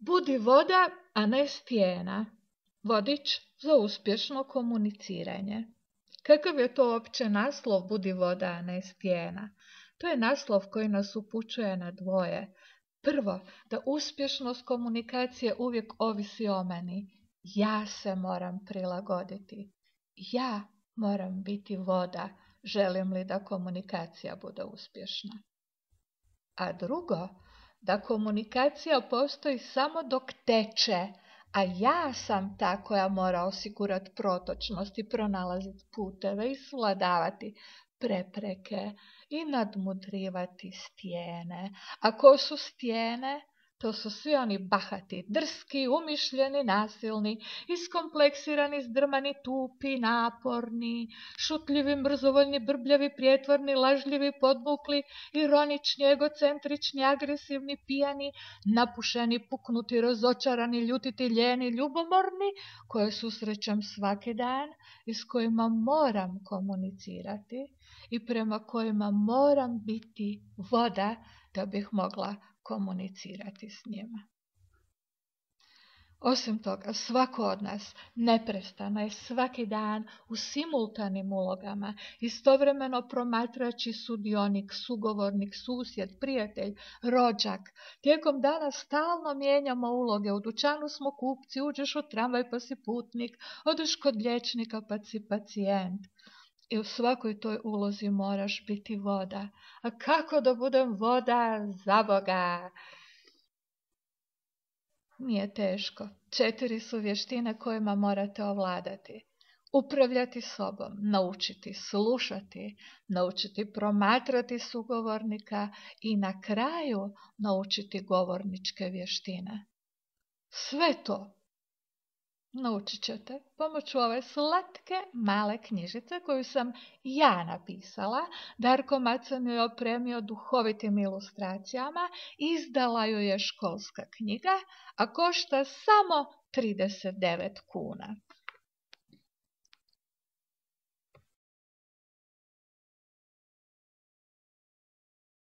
Budi voda, a ne stijena. Vodič za uspješno komuniciranje. Kakav je to uopće naslov Budi voda, a ne stijena? To je naslov koji nas upućuje na dvoje. Prvo, da uspješnost komunikacije uvijek ovisi o meni. Ja se moram prilagoditi. Ja moram biti voda, želim li da komunikacija bude uspješna. A drugo, da komunikacija postoji samo dok teče, a ja sam ta koja mora osigurati protočnost i pronalaziti puteve i svladavati prepreke i nadmudrivati stijene. A ko su stijene? To su svi oni bahati, drski, umišljeni, nasilni, iskompleksirani, zdrmani, tupi, naporni, šutljivi, mrzovoljni, brbljavi, prijetvorni, lažljivi, podmukli, ironični, egocentrični, agresivni, pijani, napušeni, puknuti, razočarani, ljutiti, lijeni, ljubomorni, koje susrećem svaki dan i s kojima moram komunicirati i prema kojima moram biti voda da bih mogla komunicirati s njima. Osim toga, svako od nas neprestano je svaki dan u simultanim ulogama, istovremeno promatrač i sudionik, sugovornik, susjed, prijatelj, rođak. Tijekom dana stalno mijenjamo uloge, u dućanu smo kupci, uđeš u tramvaj pa si putnik, odeš kod liječnika pa si pacijent. I u svakoj toj ulozi moraš biti voda. A kako da budem voda, za Boga? Nije teško. 4 su vještine kojima morate ovladati. Upravljati sobom, naučiti slušati, naučiti promatrati sugovornika i na kraju naučiti govorničke vještine. Sve to naučit ćete pomoću ove slatke male knjižice koju sam ja napisala. Darko Macan ju je opremio duhovitim ilustracijama, izdala ju je Školska knjiga, a košta samo 39 kuna.